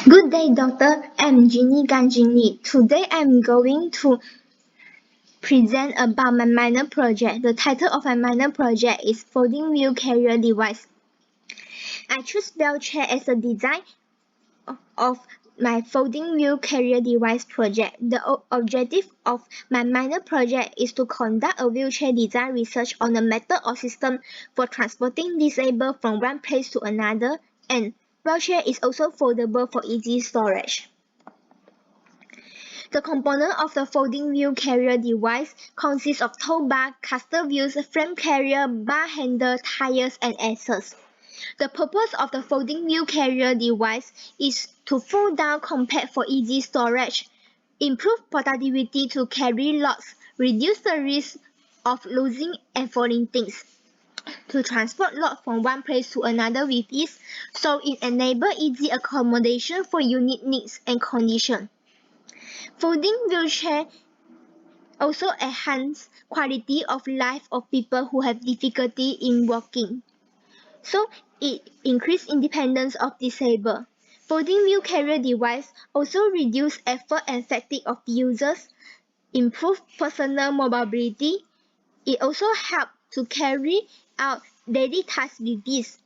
Good day, doctor. I'm JINNIE GAN JING. Today I'm going to present about my minor project. The title of my minor project is Folding Wheel Carrier Device. I choose wheelchair as the design of my folding wheel carrier device project. The objective of my minor project is to conduct a wheelchair design research on the method or system for transporting disabled from one place to another, and wheelchair is also foldable for easy storage. The component of the folding wheel carrier device consists of tow bar, caster wheels, frame carrier, bar handle, tires, and axles. The purpose of the folding wheel carrier device is to fold down compact for easy storage, improve productivity to carry loads, reduce the risk of losing and falling things, to transport loads from one place to another with ease, so it enables easy accommodation for unique needs and conditions. Folding wheelchair also enhance quality of life of people who have difficulty in walking. So it increase independence of disabled. Folding wheel carrier device also reduce effort and fatigue of users, improve personal mobility. It also help to carry out daily tasks with ease.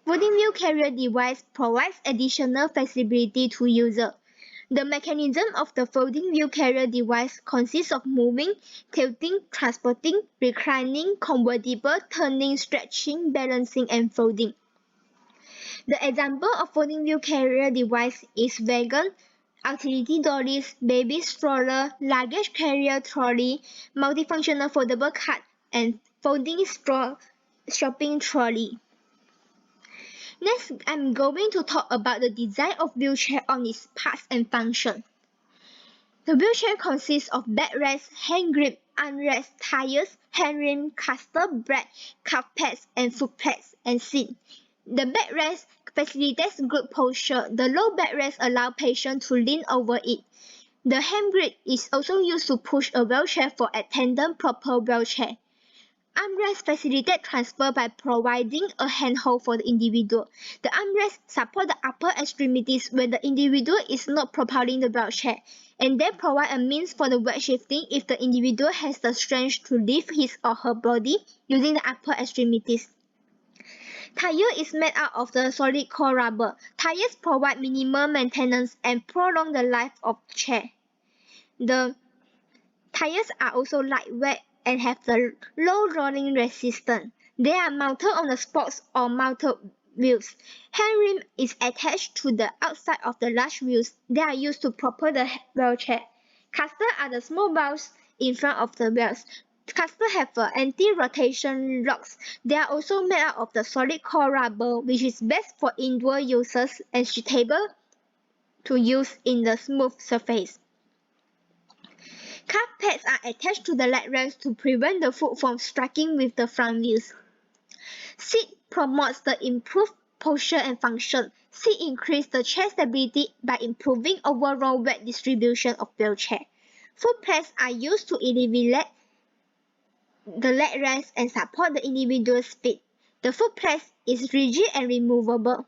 Folding wheel carrier device provides additional flexibility to users. The mechanism of the folding wheel carrier device consists of moving, tilting, transporting, reclining, convertible, turning, stretching, balancing, and folding. The example of folding wheel carrier device is wagon, utility dollies, baby stroller, luggage carrier trolley, multifunctional foldable cart, and folding shopping trolley. Next, I'm going to talk about the design of wheelchair on its parts and function. The wheelchair consists of backrest, hand grip, armrest, tires, handrim, caster, brake, calf pads, and foot pads, and seat. The backrest facilitates good posture. The low backrest allows patients to lean over it. The hand grip is also used to push a wheelchair for attendant proper wheelchair. Armrest facilitate transfer by providing a handhold for the individual. The armrest support the upper extremities when the individual is not propelling the wheelchair, and they provide a means for the weight shifting if the individual has the strength to lift his or her body using the upper extremities. Tire is made out of the solid core rubber. Tires provide minimal maintenance and prolong the life of chair. The tires are also lightweight and have the low rolling resistance. They are mounted on the spokes or mounted wheels. Hand rim is attached to the outside of the large wheels. They are used to propel the wheelchair. Casters are the small valves in front of the wheels. Casters have anti-rotation locks. They are also made out of the solid core rubber, which is best for indoor uses and suitable to use in the smooth surface. Calf pads are attached to the leg rest to prevent the foot from striking with the front wheels. Seat promotes the improved posture and function. Seat increases the chair stability by improving overall weight distribution of wheelchair. Foot pads are used to alleviate the leg rest and support the individual's feet. The foot pad is rigid and removable.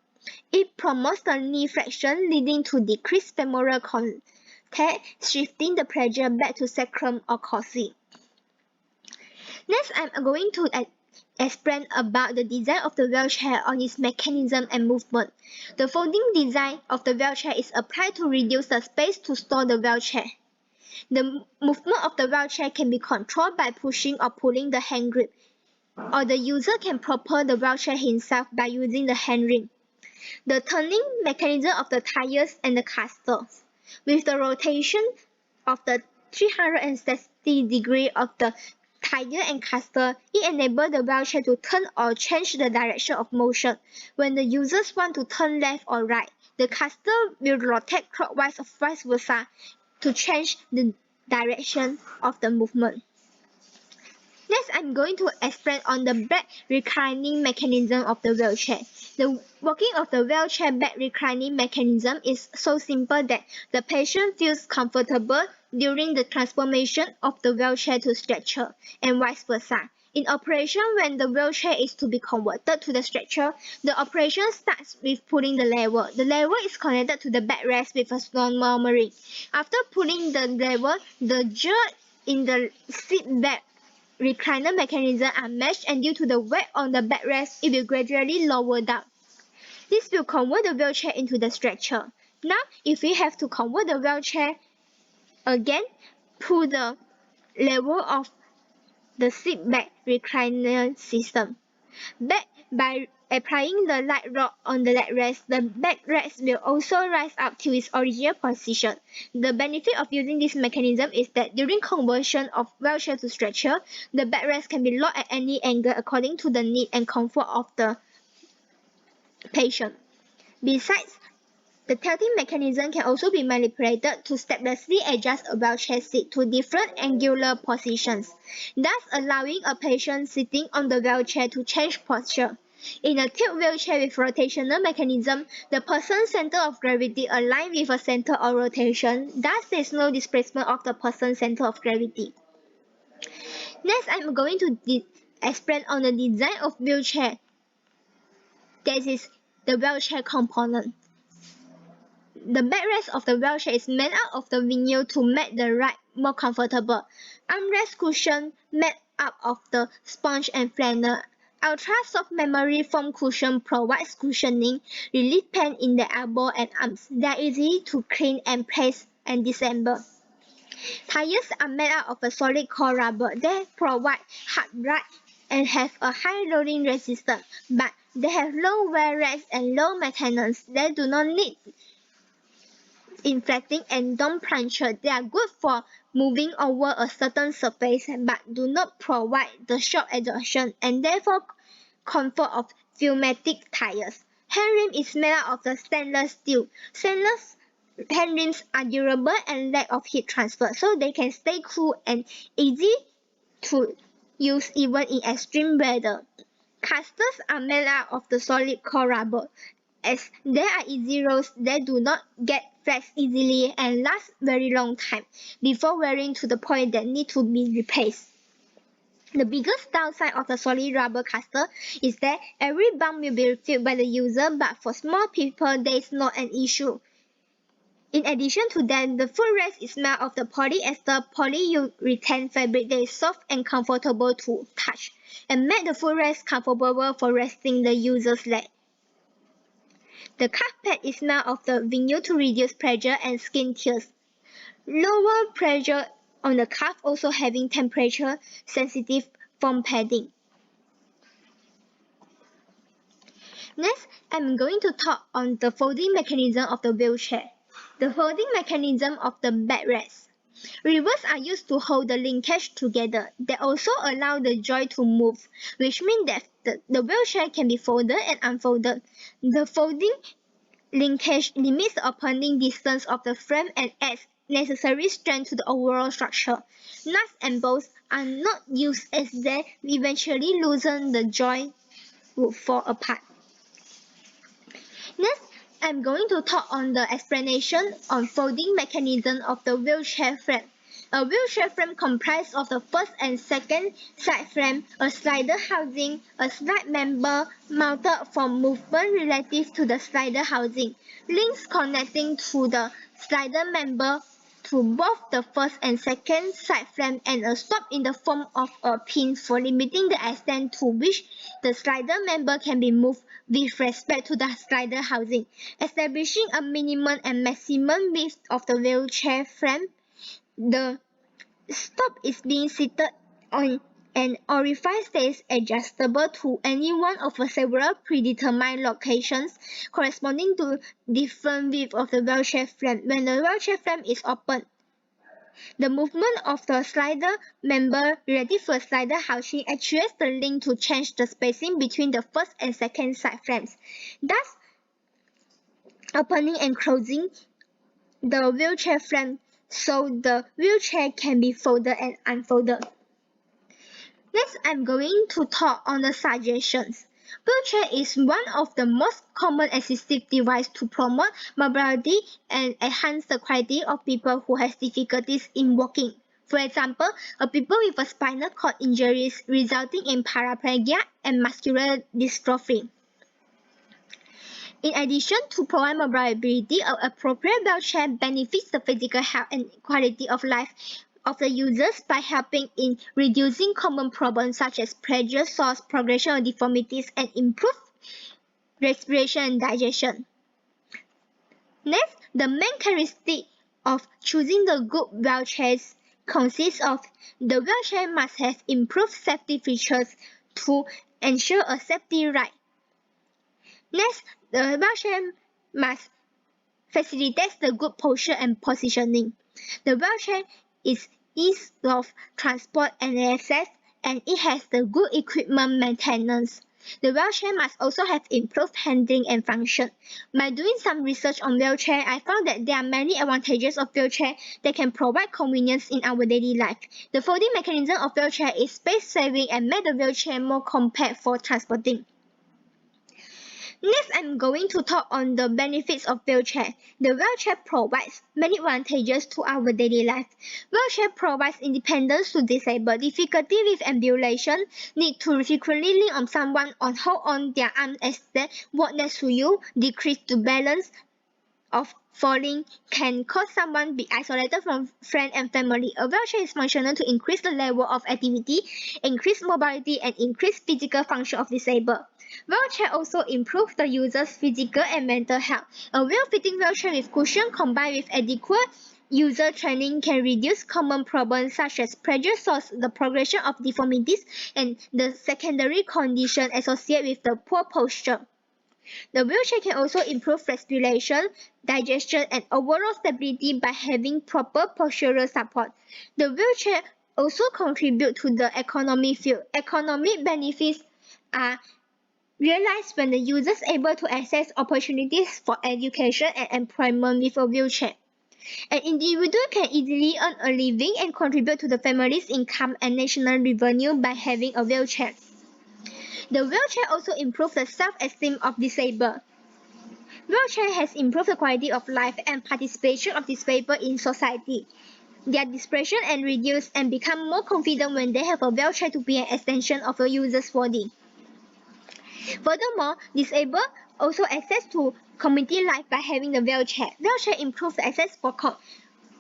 It promotes the knee flexion, leading to decreased femoral contact, shifting the pressure back to sacrum or coccyx. Next, I'm going to explain about the design of the wheelchair on its mechanism and movement. The folding design of the wheelchair is applied to reduce the space to store the wheelchair. The movement of the wheelchair can be controlled by pushing or pulling the hand grip, or the user can propel the wheelchair himself by using the hand rim. The turning mechanism of the tires and the casters. With the rotation of the 360 degree of the tire and caster, it enables the wheelchair to turn or change the direction of motion. When the users want to turn left or right, the caster will rotate clockwise or vice versa to change the direction of the movement. Next, I'm going to explain on the back reclining mechanism of the wheelchair. The working of the wheelchair back reclining mechanism is so simple that the patient feels comfortable during the transformation of the wheelchair to stretcher and vice versa. In operation, when the wheelchair is to be converted to the stretcher, the operation starts with pulling the lever. The lever is connected to the backrest with a normal ring. After pulling the lever, the jerk in the seat back recliner mechanism are meshed, and due to the weight on the backrest, it will gradually lower down. This will convert the wheelchair into the stretcher. Now, if we have to convert the wheelchair again, pull the lever of the seat back recliner system. By applying the light rod on the leg rest, the backrest will also rise up to its original position. The benefit of using this mechanism is that during conversion of wheelchair to stretcher, the backrest can be locked at any angle according to the need and comfort of the patient. Besides, the tilting mechanism can also be manipulated to steplessly adjust a wheelchair seat to different angular positions, thus allowing a patient sitting on the wheelchair to change posture. In a tilt wheelchair with rotational mechanism, the person's center of gravity aligns with a center of rotation, thus there is no displacement of the person's center of gravity. Next, I'm going to explain on the design of wheelchair. That is the wheelchair component. The backrest of the wheelchair is made out of the vinyl to make the ride more comfortable. Armrest cushion made up of the sponge and flannel. Ultra soft memory foam cushion provides cushioning relief pain in the elbow and arms. They are easy to clean and place and disassemble. Tires are made out of a solid core rubber. They provide hard ride and have a high loading resistance, but they have low wear rates and low maintenance. They do not need inflating and don't puncture. They are good for moving over a certain surface but do not provide the shock absorption and therefore comfort of pneumatic tires. Hand rim is made out of the stainless steel. Stainless hand rims are durable and lack of heat transfer, so they can stay cool and easy to use even in extreme weather. Casters are made out of the solid core rubber. As they are easy rolls, they do not get flex easily and last very long time before wearing to the point that need to be replaced. The biggest downside of the solid rubber caster is that every bump will be filled by the user, but for small people there is not an issue. In addition to that, the footrest is made of the polyester polyurethane fabric that is soft and comfortable to touch and make the footrest comfortable for resting the user's leg. The calf pad is made of the vinyl to reduce pressure and skin tears. Lower pressure on the calf, also having temperature sensitive foam padding. Next, I'm going to talk on the folding mechanism of the wheelchair. The folding mechanism of the backrest. Rivets are used to hold the linkage together. They also allow the joint to move, which means that the wheelchair can be folded and unfolded. The folding linkage limits the opening distance of the frame and adds necessary strength to the overall structure. Nuts and bolts are not used as they eventually loosen the joint would fall apart. Next, I'm going to talk on the explanation on folding mechanism of the wheelchair frame. A wheelchair frame comprises of the first and second side frame, a slider housing, a slide member mounted for movement relative to the slider housing, links connecting to the slider member to both the first and second side frame, and a stop in the form of a pin for limiting the extent to which the slider member can be moved with respect to the slider housing, establishing a minimum and maximum width of the wheelchair frame. The stop is being seated on an orifice that is adjustable to any one of several predetermined locations corresponding to different width of the wheelchair frame. When the wheelchair frame is open, the movement of the slider member relative to the slider housing actuates the link to change the spacing between the first and second side frames, thus opening and closing the wheelchair frame so the wheelchair can be folded and unfolded. Next, I'm going to talk on the suggestions. Wheelchair is one of the most common assistive devices to promote mobility and enhance the quality of people who have difficulties in walking. For example, people with a spinal cord injuries resulting in paraplegia and muscular dystrophy. In addition to provide mobility, an appropriate wheelchair benefits the physical health and quality of life of the users by helping in reducing common problems such as pressure sores, progression of deformities, and improved respiration and digestion. Next, the main characteristic of choosing the good wheelchairs consists of the wheelchair must have improved safety features to ensure a safety ride. Next, the wheelchair must facilitate the good posture and positioning. The wheelchair is ease of transport and access, and it has the good equipment maintenance. The wheelchair must also have improved handling and function. By doing some research on wheelchair, I found that there are many advantages of wheelchair that can provide convenience in our daily life. The folding mechanism of wheelchair is space-saving and make the wheelchair more compact for transporting. Next, I'm going to talk on the benefits of wheelchair. The wheelchair provides many advantages to our daily life. Wheelchair provides independence to disabled. Difficulty with ambulation, need to frequently lean on someone or hold on their arm as they walk next to you, decrease the balance of falling, can cause someone be isolated from friends and family. A wheelchair is functional to increase the level of activity, increase mobility, and increase physical function of disabled. Wheelchair also improve the user's physical and mental health. A well-fitting wheelchair with cushion combined with adequate user training can reduce common problems such as pressure sores, the progression of deformities, and the secondary condition associated with the poor posture. The wheelchair can also improve respiration, digestion, and overall stability by having proper postural support. The wheelchair also contributes to the economic field. Economic benefits are realized when the user is able to access opportunities for education and employment with a wheelchair. An individual can easily earn a living and contribute to the family's income and national revenue by having a wheelchair. The wheelchair also improves the self-esteem of disabled. Wheelchair has improved the quality of life and participation of disabled in society. Their depression and reduce and become more confident when they have a wheelchair to be an extension of a user's body. Furthermore, disabled also access to community life by having the wheelchair. Wheelchair improves the access for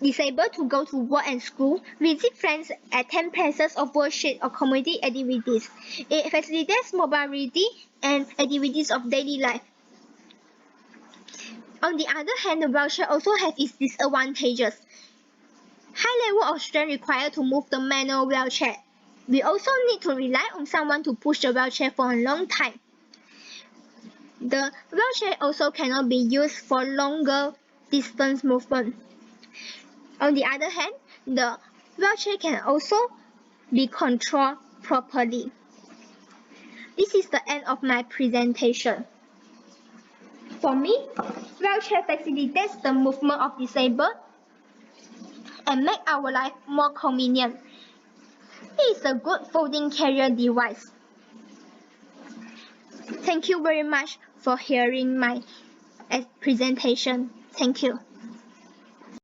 disabled to go to work and school, visit friends, attend places of worship or community activities. It facilitates mobility and activities of daily life. On the other hand, the wheelchair also has its disadvantages. High level of strength required to move the manual wheelchair. We also need to rely on someone to push the wheelchair for a long time. The wheelchair also cannot be used for longer distance movement. On the other hand, the wheelchair can also be controlled properly. This is the end of my presentation. For me, wheelchair facilitates the movement of disabled and make our life more convenient. It is a good folding carrier device. Thank you very much for hearing my presentation. Thank you.